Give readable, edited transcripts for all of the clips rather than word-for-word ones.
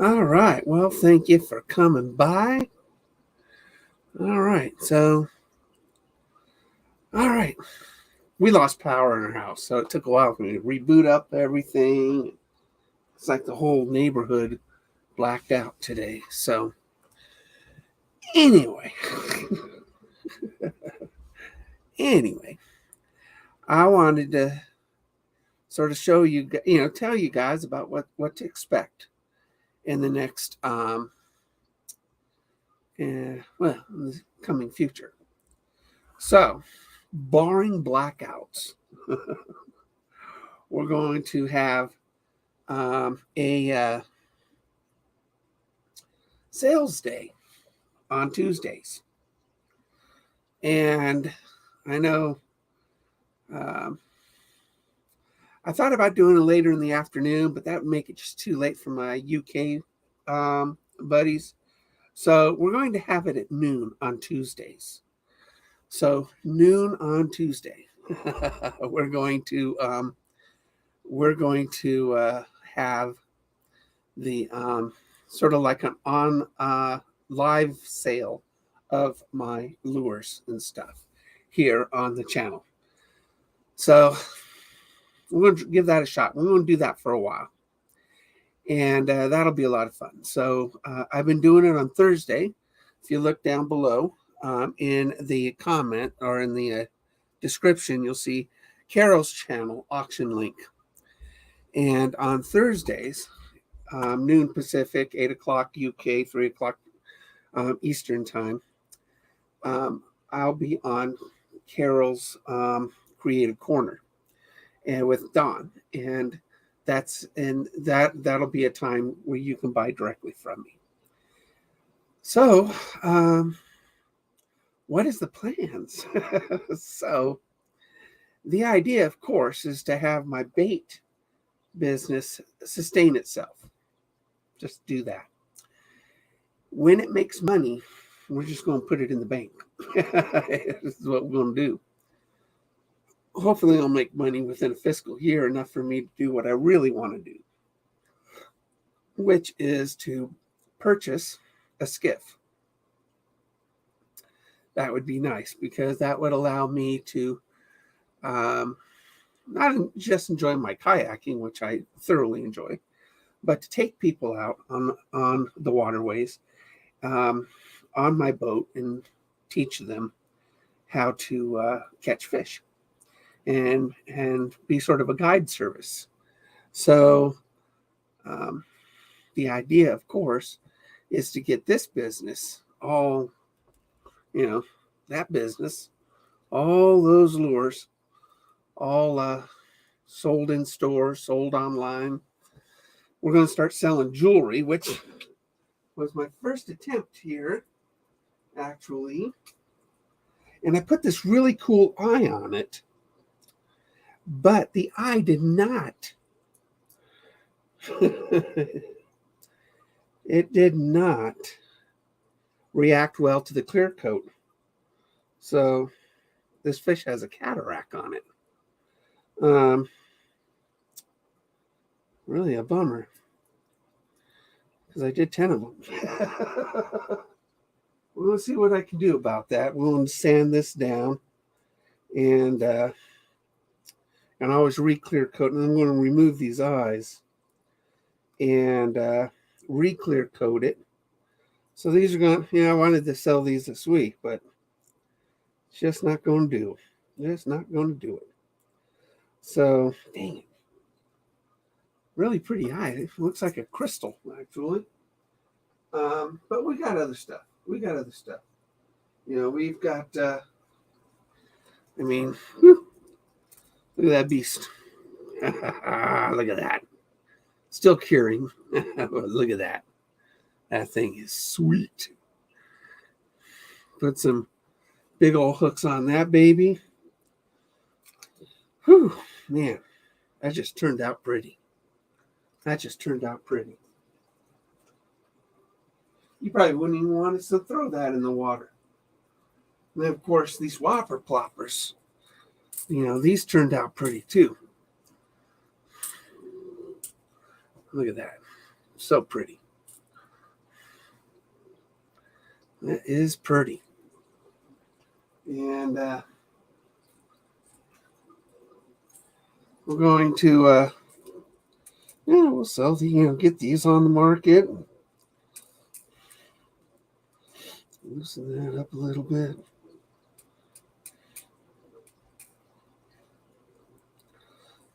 All right. Well, thank you for coming by. All right. All right. We lost power in our house, so it took a while for me to reboot up everything. It's like the whole neighborhood blacked out today. So, anyway, anyway, I wanted to sort of show you, tell you guys about what to expect in the next, in the coming future. So, barring blackouts, we're going to have a sales day on Tuesdays. And I know um, I thought about doing it later in the afternoon, but that would make it just too late for my UK buddies. So we're going to have it at noon on Tuesdays. So noon on Tuesday, we're going to have the sort of like an on live sale of my lures and stuff here on the channel. So we're going to give that a shot. We're going to do that for a while, and that'll be a lot of fun. So I've been doing it on Thursday. If you look down below in the comment or in the description, you'll see Carol's channel auction link. And on Thursdays, noon Pacific, 8 o'clock UK, 3 o'clock Eastern time, I'll be on Carol's Creative Corner and with Don, and that'll be a time where you can buy directly from me. So, what is the plans? So, the idea, of course, is to have my bait business sustain itself. Just do that. When it makes money, we're just going to put it in the bank. This is what we're going to do. Hopefully I'll make money within a fiscal year, enough for me to do what I really want to do, which is to purchase a skiff. That would be nice, because that would allow me to not just enjoy my kayaking, which I thoroughly enjoy, but to take people out on the waterways on my boat and teach them how to catch fish and be sort of a guide service. So the idea, of course, is to get this business all, that business, all those lures, all sold in stores, sold online. We're going to start selling jewelry, which was my first attempt here, actually. And I put this really cool eye on it, but the eye did not. It did not react well to the clear coat. So this fish has a cataract on it. Really a bummer, because I did 10 of them. We'll see what I can do about that. We'll sand this down and always re-clear coat. And I'm going to remove these eyes and re-clear coat it. So these are going to, I wanted to sell these this week, but it's just not going to do. Just not going to do it. So, dang it. Really pretty eye. It looks like a crystal, actually. But we got other stuff. We've got, look at that beast. Look at that. Still curing. Look at that. That thing is sweet. Put some big old hooks on that baby. Whew, man, that just turned out pretty. You probably wouldn't even want us to throw that in the water. And then, of course, these whopper ploppers, these turned out pretty too. Look at that. So pretty. That is pretty. And we're going to, we'll sell get these on the market. Loosen that up a little bit.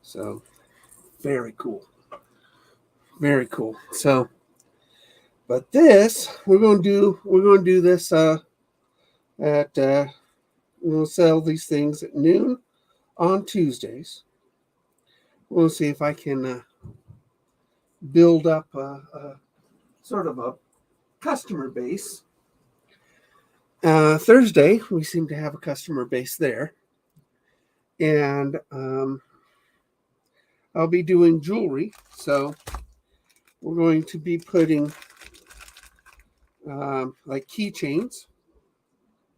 So, very cool. Very cool. So, but this we're going to do this at we'll sell these things at noon on Tuesdays. We'll see if I can build up a sort of a customer base. Thursday, we seem to have a customer base there. And I'll be doing jewelry. So we're going to be putting like keychains.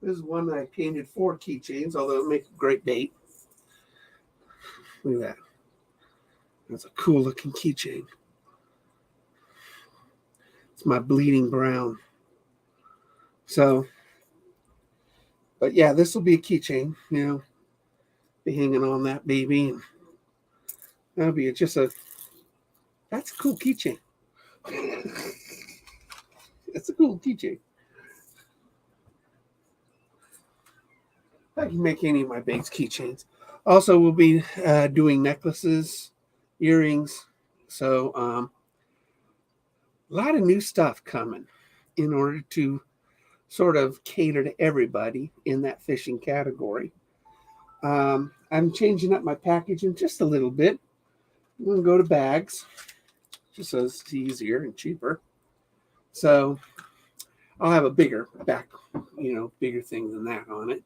This is one that I painted 4 keychains, although it'll make a great bait. Look at that. That's a cool looking keychain. It's my bleeding brown. So, but yeah, this will be a keychain, be hanging on that baby. And that'll be that's a cool keychain. It's a cool keychain. I can make any of my baits keychains. Also, we'll be doing necklaces, earrings. So, a lot of new stuff coming in order to sort of cater to everybody in that fishing category. I'm changing up my packaging just a little bit. I'm going to go to bags, just so it's easier and cheaper. So I'll have a bigger bigger thing than that on it.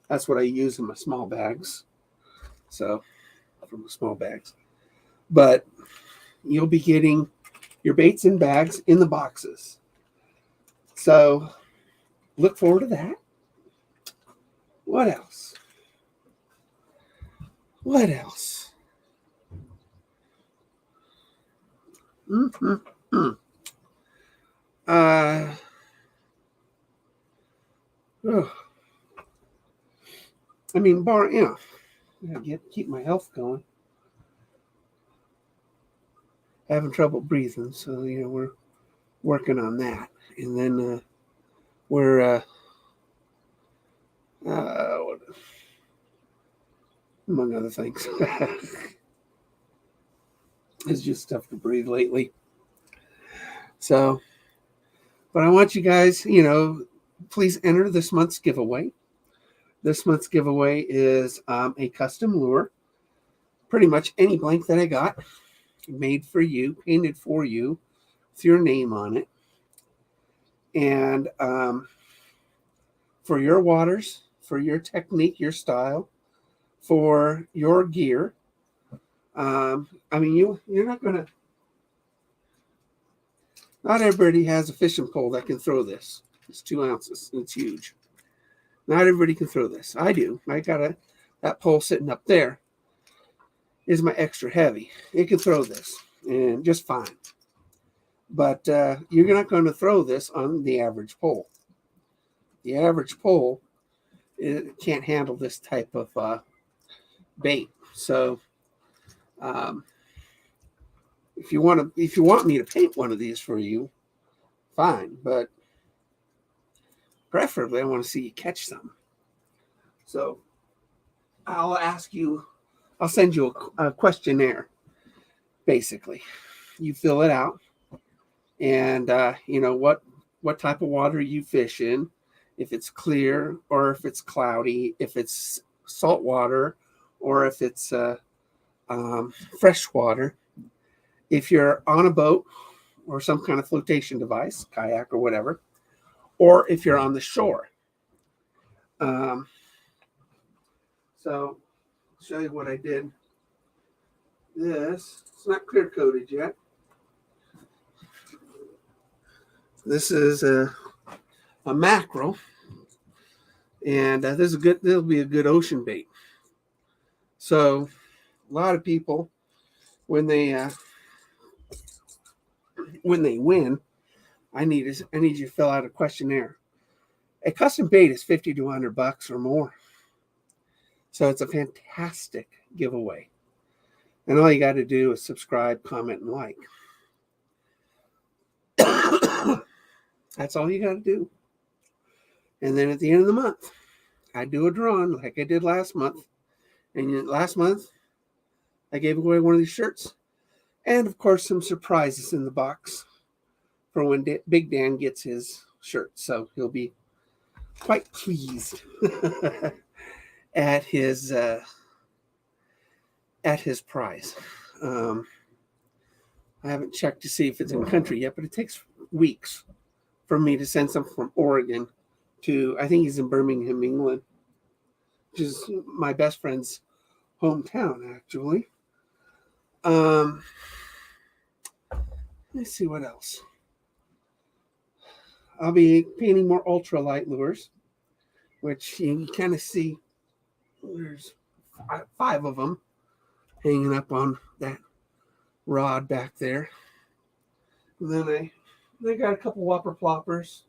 That's what I use in my small bags. So from the small bags. But you'll be getting your baits in bags in the boxes. So look forward to that. What else? What else? Mm-hmm. I mean, keep my health going. Having trouble breathing, so we're working on that, and then we're among other things. It's just tough to breathe lately. So, but I want you guys, please enter this month's giveaway. This month's giveaway is a custom lure. Pretty much any blank that I got, made for you, painted for you, with your name on it. And for your waters, for your technique, your style, for your gear. You're not going to... Not everybody has a fishing pole that can throw this. It's 2 ounces. It's huge. Not everybody can throw this. I do. I got that pole sitting up there is my extra heavy. It can throw this and just fine. But you're not going to throw this on the average pole. The average pole can't handle this type of bait. So if you want me to paint one of these for you, fine. But preferably, I want to see you catch some. So I'll send you a questionnaire. Basically, you fill it out, and what type of water you fish in, if it's clear or if it's cloudy, if it's salt water or if it's fresh water. If you're on a boat or some kind of flotation device, kayak or whatever, or if you're on the shore. So I'll show you what I did. It's not clear coated yet. This is a mackerel, and there'll be a good ocean bait. So a lot of people, when they win, I need you to fill out a questionnaire. A custom bait is 50 to 100 bucks or more. So it's a fantastic giveaway. And all you got to do is subscribe, comment, and like. That's all you got to do. And then at the end of the month, I do a drawing like I did last month. And last month, I gave away one of these shirts. And, of course, some surprises in the box for when Big Dan gets his shirt. So he'll be quite pleased at his prize. I haven't checked to see if it's in country yet, but it takes weeks for me to send some from Oregon to, I think he's in Birmingham, England, which is my best friend's hometown, actually. Let's see what else. I'll be painting more ultralight lures, which you can kind of see. There's 5 of them hanging up on that rod back there. And then I got a couple whopper ploppers.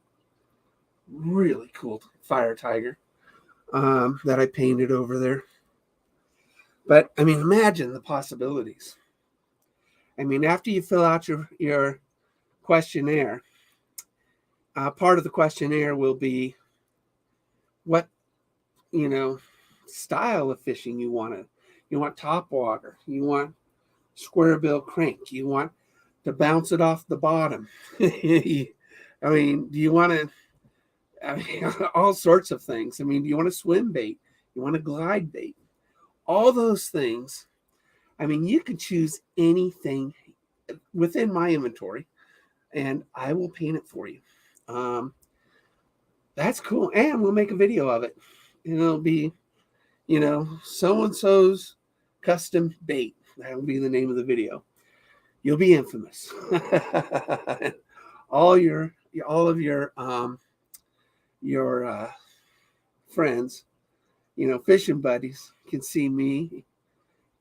Really cool fire tiger that I painted over there. But I mean, imagine the possibilities. I mean, after you fill out your questionnaire, part of the questionnaire will be what, style of fishing you want. You want top water. You want square bill crank. You want to bounce it off the bottom. I mean, do you want to, all sorts of things. I mean, do you want a swim bait? You want a glide bait? All those things. I mean, you can choose anything within my inventory, and I will paint it for you. That's cool. And we'll make a video of it. And it'll be, so-and-so's custom bait. That will be the name of the video. You'll be infamous. all of your friends, fishing buddies can see me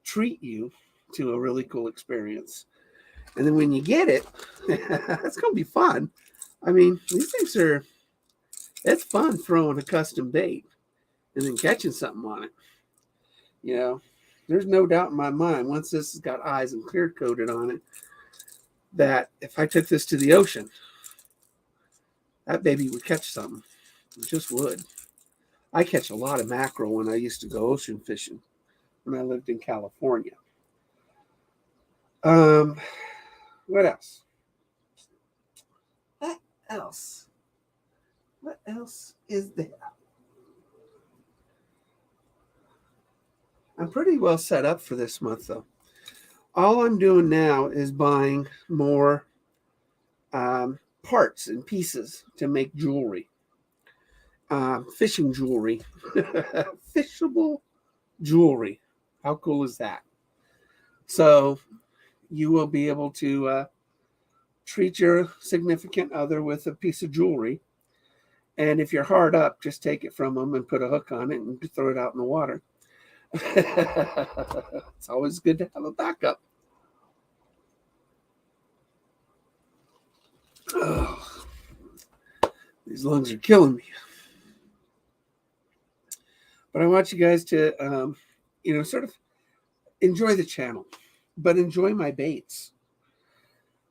treat you to a really cool experience. And then when you get it, it's going to be fun. I mean, these things it's fun throwing a custom bait and then catching something on it. There's no doubt in my mind, once this has got eyes and clear coated on it, that if I took this to the ocean, that baby would catch something. It just would. I catch a lot of mackerel when I used to go ocean fishing when I lived in California. What else? What else is there? I'm pretty well set up for this month, though. All I'm doing now is buying more parts and pieces to make jewelry. Fishing jewelry. Fishable jewelry. How cool is that? So you will be able to treat your significant other with a piece of jewelry. And if you're hard up, just take it from them and put a hook on it and throw it out in the water. It's always good to have a backup. Oh, these lungs are killing me. But I want you guys to, sort of enjoy the channel, but enjoy my baits.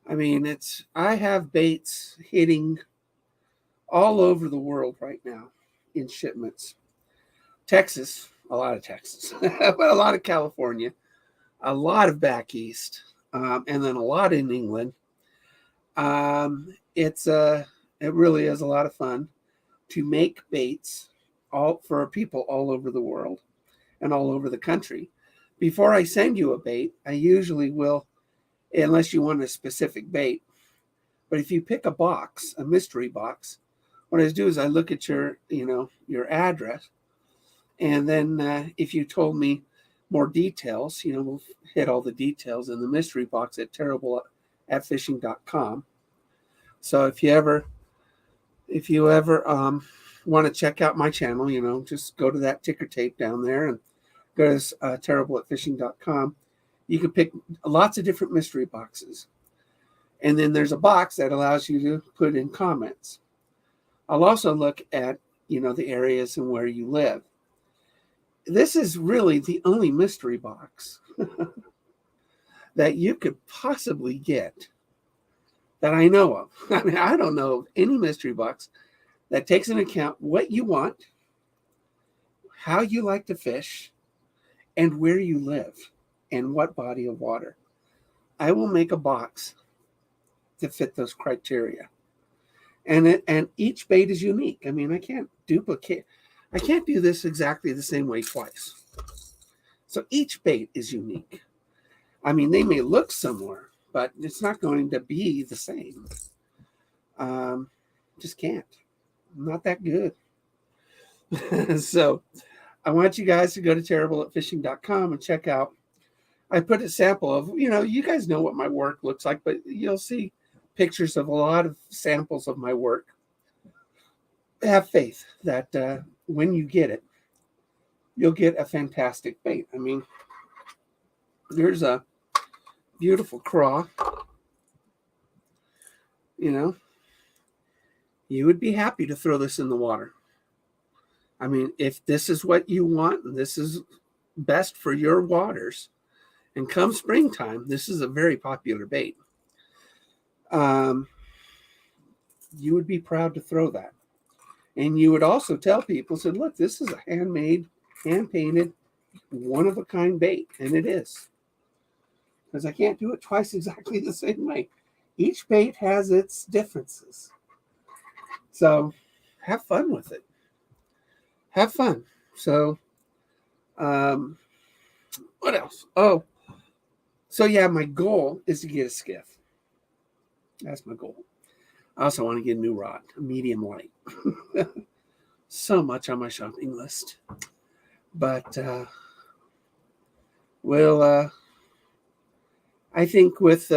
I mean, I have baits hitting all over the world right now in shipments. Texas, a lot of Texas, but a lot of California, a lot of back east, and then a lot in England. It really is a lot of fun to make baits for people all over the world and all over the country. Before I send you a bait, I usually will, unless you want a specific bait, but if you pick a box, a mystery box, what I do is I look at your address, and then if you told me more details, we'll hit all the details in the mystery box at terribleatfishing.com. So if you ever want to check out my channel, just go to that ticker tape down there and go to terribleatfishing.com. You can pick lots of different mystery boxes. And then there's a box that allows you to put in comments. I'll also look at the areas and where you live. This is really the only mystery box that you could possibly get that I know of. I mean, I don't know of any mystery box that takes into account what you want, how you like to fish, and where you live and what body of water. I will make a box to fit those criteria. And each bait is unique. I mean, I can't do this exactly the same way twice. So each bait is unique. I mean, they may look similar, but it's not going to be the same. Just can't. I'm not that good. So I want you guys to go to terribleatfishing.com and check out. I put a sample of, you guys know what my work looks like, but you'll see pictures of a lot of samples of my work. Have faith that when you get it, you'll get a fantastic bait. I mean, there's a beautiful craw. You would be happy to throw this in the water. I mean, if this is what you want, and this is best for your waters, and come springtime, this is a very popular bait. You would be proud to throw that. And you would also tell people, said, look, this is a handmade, hand-painted, one-of-a-kind bait. And it is. Because I can't do it twice exactly the same way. Each bait has its differences. So have fun with it. Have fun. So what else? Oh, so yeah, my goal is to get a skiff. That's my goal. I also want to get a new rod, a medium light. So much on my shopping list. But I think with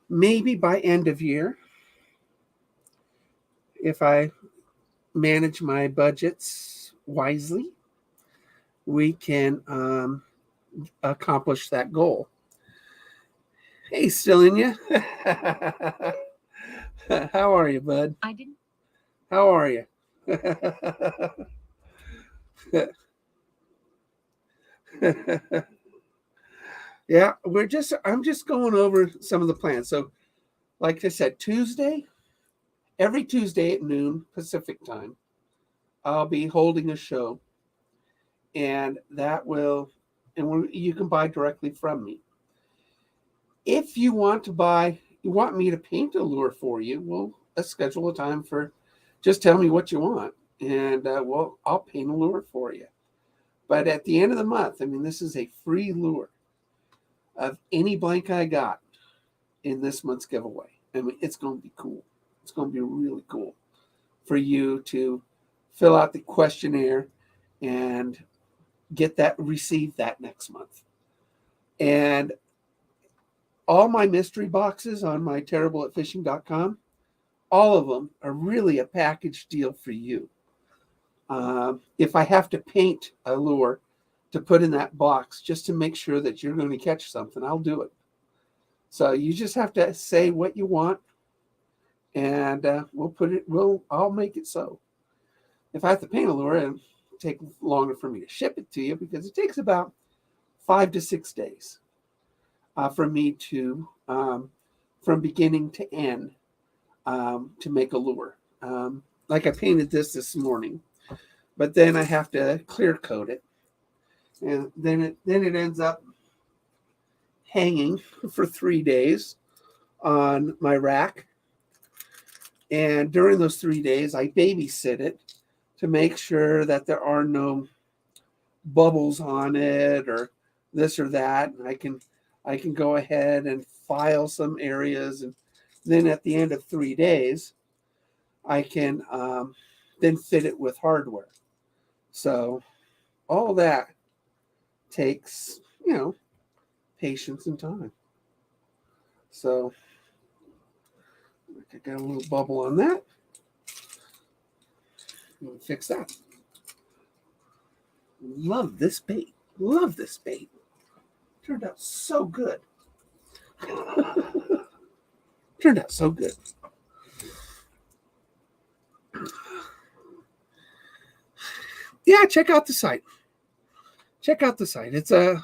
maybe by end of year, if I manage my budgets wisely, we can accomplish that goal. Hey, Stellinia. How are you, bud? I didn't. How are you? Yeah, I'm just going over some of the plans. So, like I said, every Tuesday at noon Pacific time, I'll be holding a show, and you can buy directly from me. If you want me to paint a lure for you, let's schedule a time just tell me what you want, and I'll paint a lure for you. But at the end of the month, I mean, this is a free lure of any blank I got in this month's giveaway. I mean, it's going to be cool. It's going to be really cool for you to fill out the questionnaire and receive that next month. And all my mystery boxes on my terribleatfishing.com, all of them are really a package deal for you. If I have to paint a lure to put in that box just to make sure that you're going to catch something, I'll do it. So you just have to say what you want, and I'll make it so. If I have to paint a lure, it'll take longer for me to ship it to you because it takes about 5 to 6 days for me to, from beginning to end, to make a lure. Like I painted this morning, but then I have to clear coat it, and then it ends up hanging for 3 days on my rack. And during those 3 days, I babysit it to make sure that there are no bubbles on it or this or that. And I can go ahead and file some areas, and then at the end of 3 days, I can then fit it with hardware. So all that takes, patience and time. So I got a little bubble on that. Fix that. Love this bait. Love this bait. Turned out so good. Turned out so good. yeah, check out the site. Check out the site. It's I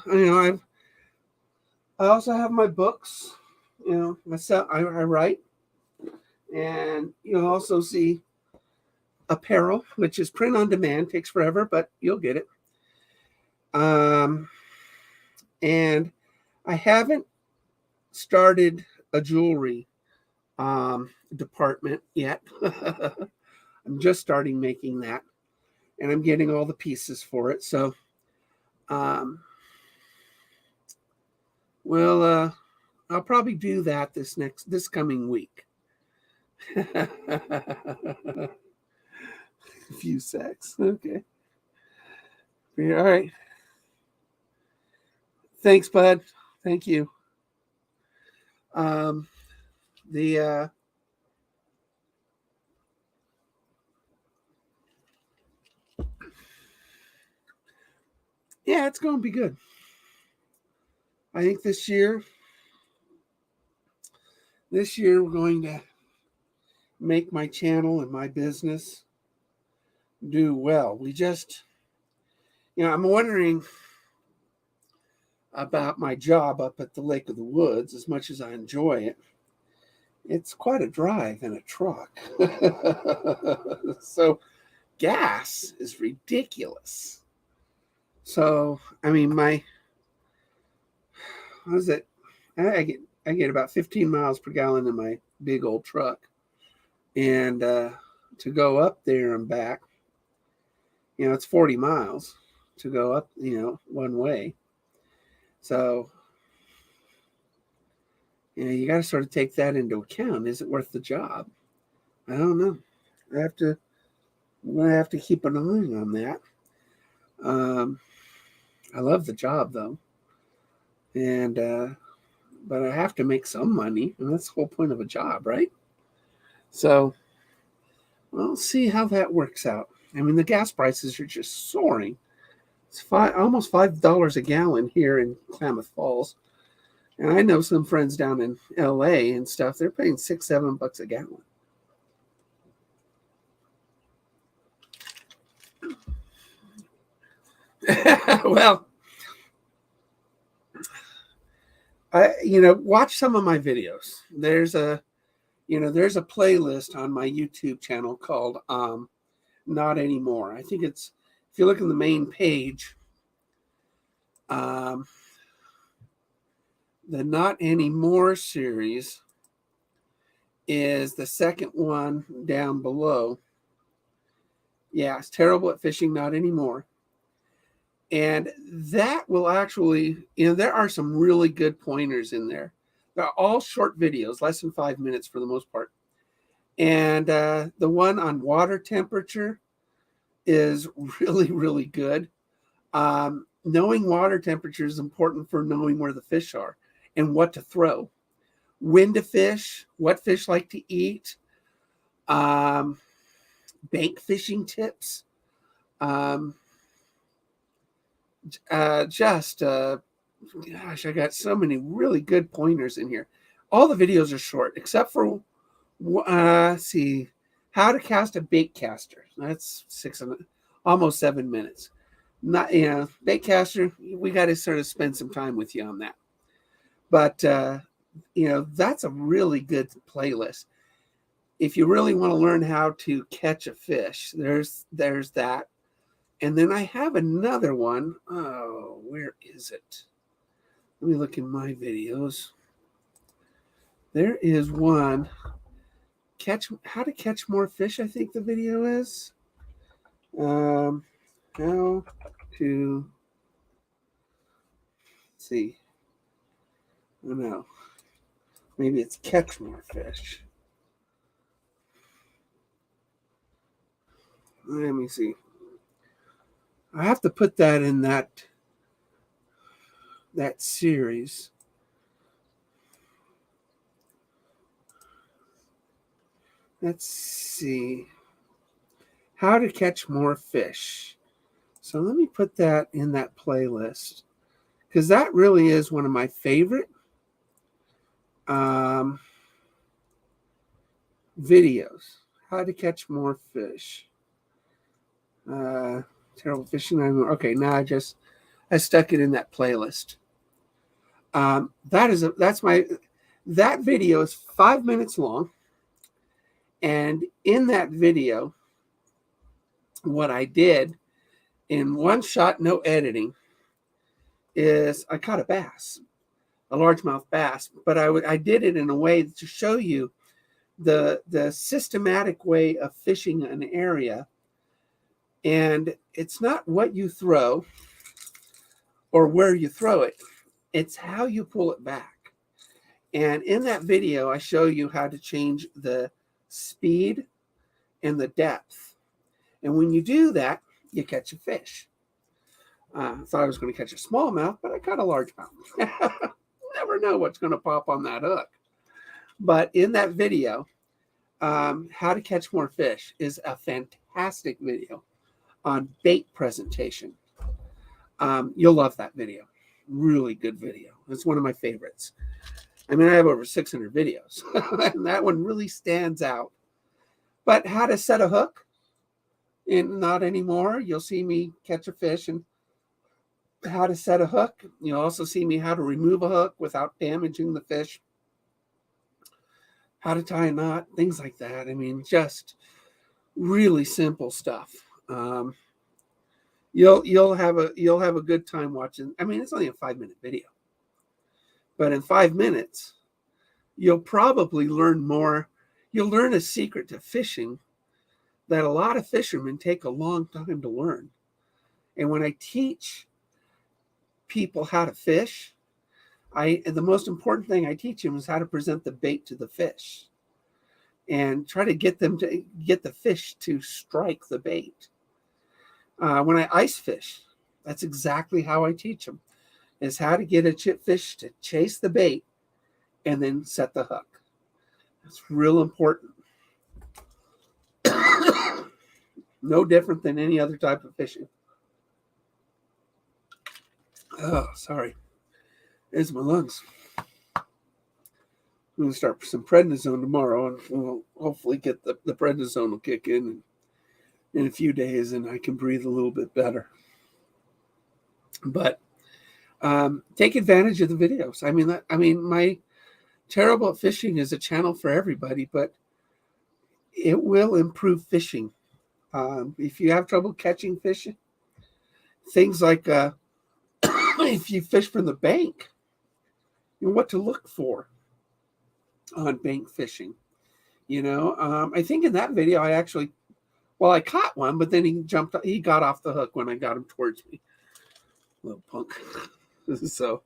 also have my books. Myself, I write, and you'll also see apparel, which is print on demand. Takes forever, but you'll get it. And I haven't started a jewelry department yet. I'm just starting making that, and I'm getting all the pieces for it. So, um, well, I'll probably do that this coming week. A few secs. Okay. All right. Thanks, bud. Thank you. Um, the Yeah, it's going to be good. I think this year we're going to make my channel and my business do well. We just, I'm wondering about my job up at the Lake of the Woods. As much as I enjoy it, it's quite a drive in a truck. So gas is ridiculous. So, I mean, what is it? I get about 15 miles per gallon in my big old truck. And to go up there and back, it's 40 miles to go up, one way. So, you got to sort of take that into account. Is it worth the job? I don't know. I'm gonna have to keep an eye on that. I love the job though, and but I have to make some money, and that's the whole point of a job, right? So, we'll see how that works out. I mean, the gas prices are just soaring. It's almost $5 a gallon here in Klamath Falls, and I know some friends down in LA and stuff. They're paying $6-7 a gallon. Well, watch some of my videos. There's a playlist on my YouTube channel called Not Anymore. I think it's, if you look in the main page, the Not Anymore series is the second one down below. Yeah, it's terrible at fishing, not anymore. And that will actually, there are some really good pointers in there. They're all short videos, less than 5 minutes for the most part. And the one on water temperature is really, really good. Knowing water temperature is important for knowing where the fish are and what to throw, when to fish, what fish like to eat, bank fishing tips. Gosh, I got so many really good pointers in here. All the videos are short, except for see, how to cast a bait caster. That's almost 7 minutes. Not, bait caster. We got to sort of spend some time with you on that. But that's a really good playlist. If you really want to learn how to catch a fish, there's that. And then I have another one. Oh, where is it? Let me look in my videos. There is one. How to catch more fish, I think the video is. How to see. Oh no. Maybe it's catch more fish. Let me see. I have to put that in that series. Let's see. How to catch more fish. So let me put that in that playlist, because that really is one of my favorite videos. How to catch more fish. Terrible fishing. Okay, now I stuck it in that playlist. That video is 5 minutes long, and in that video, what I did in one shot, no editing, is I caught a bass, a largemouth bass, but I did it in a way to show you the systematic way of fishing an area. And it's not what you throw or where you throw it, it's how you pull it back. And in that video, I show you how to change the speed and the depth. And when you do that, you catch a fish. I thought I was going to catch a smallmouth, but I caught a largemouth. Never know what's going to pop on that hook. But in that video, how to catch more fish is a fantastic video on bait presentation. You'll love that video. Really good video. It's one of my favorites. I mean, I have over 600 videos, and that one really stands out. But how to set a hook, and not anymore. You'll see me catch a fish and how to set a hook. You'll also see me how to remove a hook without damaging the fish, how to tie a knot, things like that. I mean, just really simple stuff. You'll have a good time watching. I mean, it's only a 5-minute video, but in 5 minutes, you'll probably learn more. You'll learn a secret to fishing that a lot of fishermen take a long time to learn. And when I teach people how to fish, the most important thing I teach them is how to present the bait to the fish and try to get them to get the fish to strike the bait. When I ice fish, that's exactly how I teach them, is how to get a chip fish to chase the bait and then set the hook. That's real important. No different than any other type of fishing. Oh, sorry. There's my lungs. I'm going to start some prednisone tomorrow, and we'll hopefully get the prednisone will kick in a few days, and I can breathe a little bit better. But take advantage of the videos. I mean, my Terrible at Fishing is a channel for everybody, but it will improve fishing. If you have trouble catching fish, things like if you fish from the bank, you know what to look for on bank fishing. I think in that video I caught one, but then he got off the hook when I got him towards me. Little punk. So,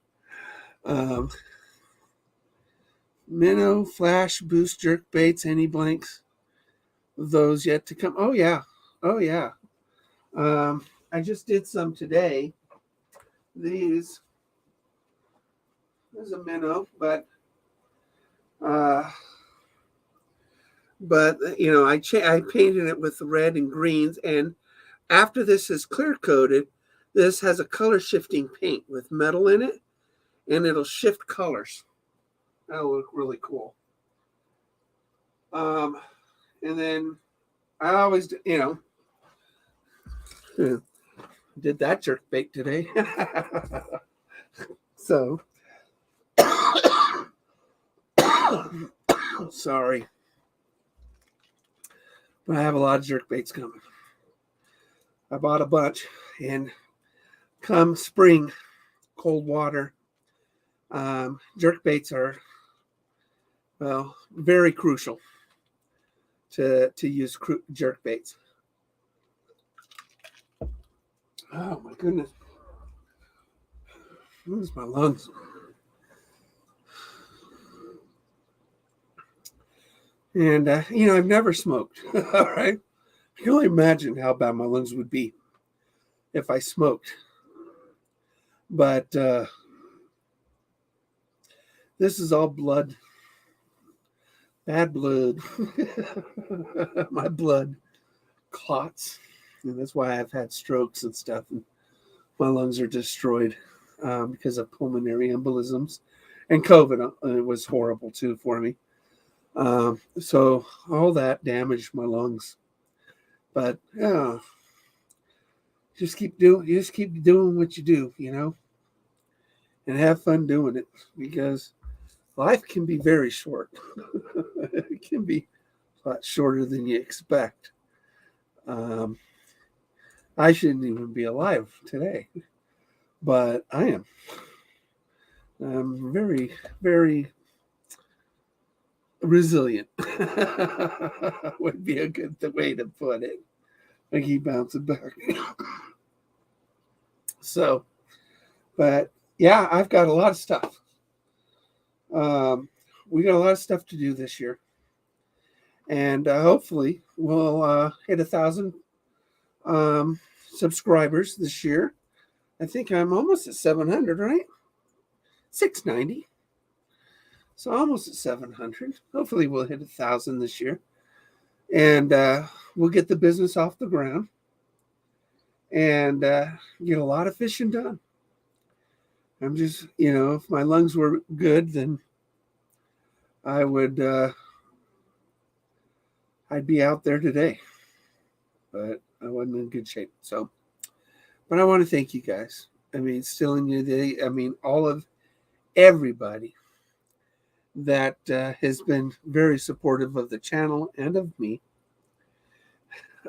minnow, flash, boost, jerk baits, any blanks? Those yet to come. Oh yeah. I just did some today. This is a minnow, but I painted it with the red and greens, and after this is clear coated, this has a color shifting paint with metal in it, and it'll shift colors. That'll look really cool. And then I always, did that jerk bait today. So, sorry. But I have a lot of jerk baits coming. I bought a bunch, and come spring, cold water, jerk baits are, very crucial to use jerk baits. Oh my goodness. Where's my lungs? And, I've never smoked. All right. I can only imagine how bad my lungs would be if I smoked. But this is all blood. Bad blood. My blood clots. And that's why I've had strokes and stuff. And my lungs are destroyed because of pulmonary embolisms. And COVID was horrible too for me. So all that damaged my lungs. But yeah, You just keep doing what you do, and have fun doing it, because life can be very short. It can be a lot shorter than you expect. Um, I shouldn't even be alive today, but I am. I'm very, very resilient. Would be a good way to put it. I keep bouncing back. So, but yeah, I've got a lot of stuff. Um, we got a lot of stuff to do this year, and hopefully we'll hit 1,000 um, subscribers this year. I think I'm almost at 700, right? 690. So almost at 700. Hopefully we'll hit 1,000 this year, and we'll get the business off the ground and get a lot of fishing done. I'm just, if my lungs were good, then I would, I'd be out there today, but I wasn't in good shape. So, but I want to thank you guys. I mean, still in your day. I mean, all of everybody that has been very supportive of the channel and of me.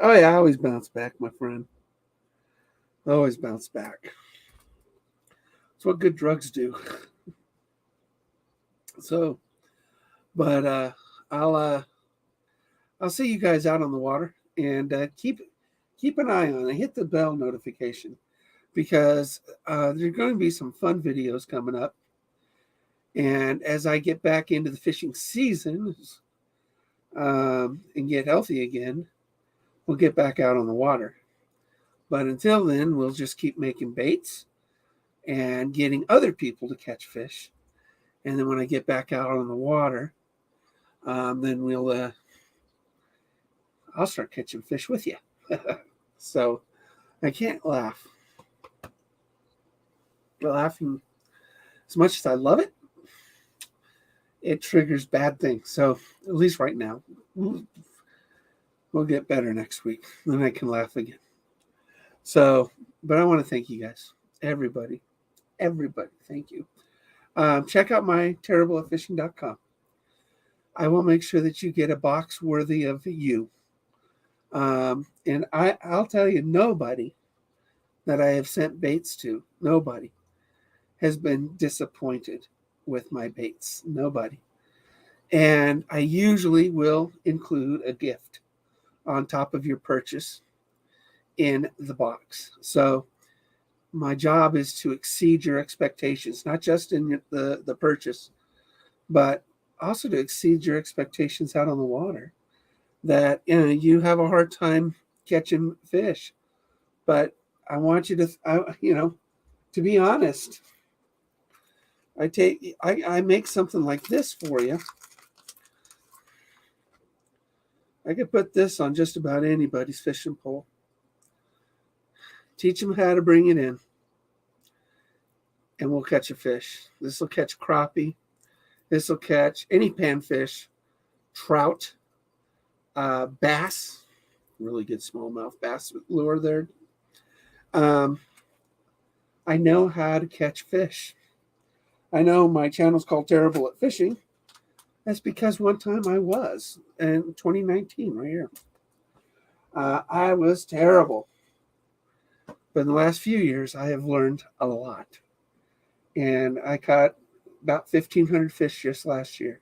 Oh yeah, I always bounce back, my friend. Always bounce back. That's what good drugs do. So, but I'll see you guys out on the water, and keep an eye on it. Hit the bell notification, because there's going to be some fun videos coming up. And as I get back into the fishing season and get healthy again, we'll get back out on the water. But until then, we'll just keep making baits and getting other people to catch fish. And then when I get back out on the water, then I'll start catching fish with you. So I can't laugh. Laughing, as much as I love it, it triggers bad things. So at least right now, we'll get better next week. Then I can laugh again. So, but I want to thank you guys, everybody, thank you. Check out my terribleatfishing.com. I will make sure that you get a box worthy of you. And I'll tell you, nobody that I have sent baits to, nobody has been disappointed with my baits. Nobody. And I usually will include a gift on top of your purchase in the box. So my job is to exceed your expectations, not just in the purchase, but also to exceed your expectations out on the water. That you have a hard time catching fish, but I want you to, to be honest. I make something like this for you. I could put this on just about anybody's fishing pole. Teach them how to bring it in, and we'll catch a fish. This will catch crappie. This will catch any panfish, trout, bass, really good smallmouth bass lure there. I know how to catch fish. I know my channel's called Terrible at Fishing. That's because one time I was in 2019, right here. I was terrible. But in the last few years, I have learned a lot. And I caught about 1,500 fish just last year.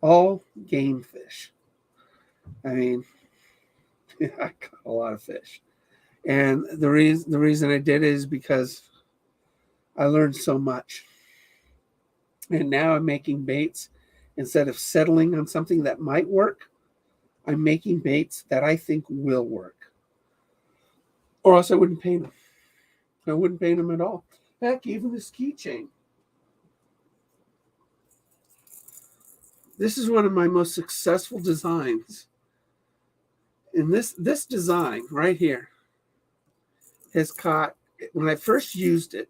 All game fish. I mean, I caught a lot of fish. And the reason I did it is because I learned so much. And now I'm making baits. Instead of settling on something that might work, I'm making baits that I think will work. Or else I wouldn't paint them. I wouldn't paint them at all. Heck, even this keychain. This is one of my most successful designs. And this design right here has caught, when I first used it,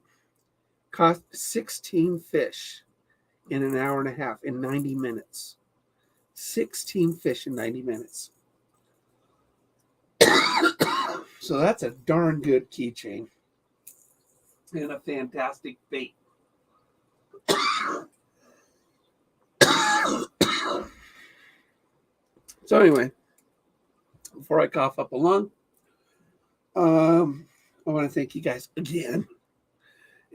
caught 16 fish in an hour and a half, in 90 minutes. 16 fish in 90 minutes. So that's a darn good keychain and a fantastic bait. So anyway, before I cough up a lung, I want to thank you guys again.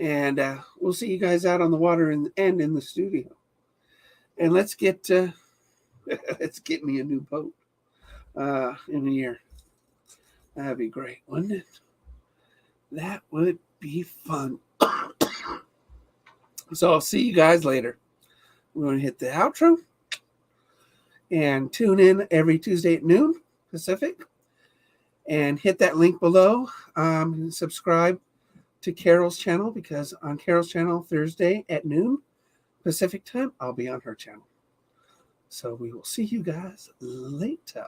And we'll see you guys out on the water and in the studio. And let's get me a new boat in a year. That'd be great, wouldn't it? That would be fun. So I'll see you guys later. We're going to hit the outro. And tune in every Tuesday at noon Pacific. And hit that link below. And subscribe to Carol's channel, because on Carol's channel Thursday at noon Pacific time, I'll be on her channel. So we will see you guys later.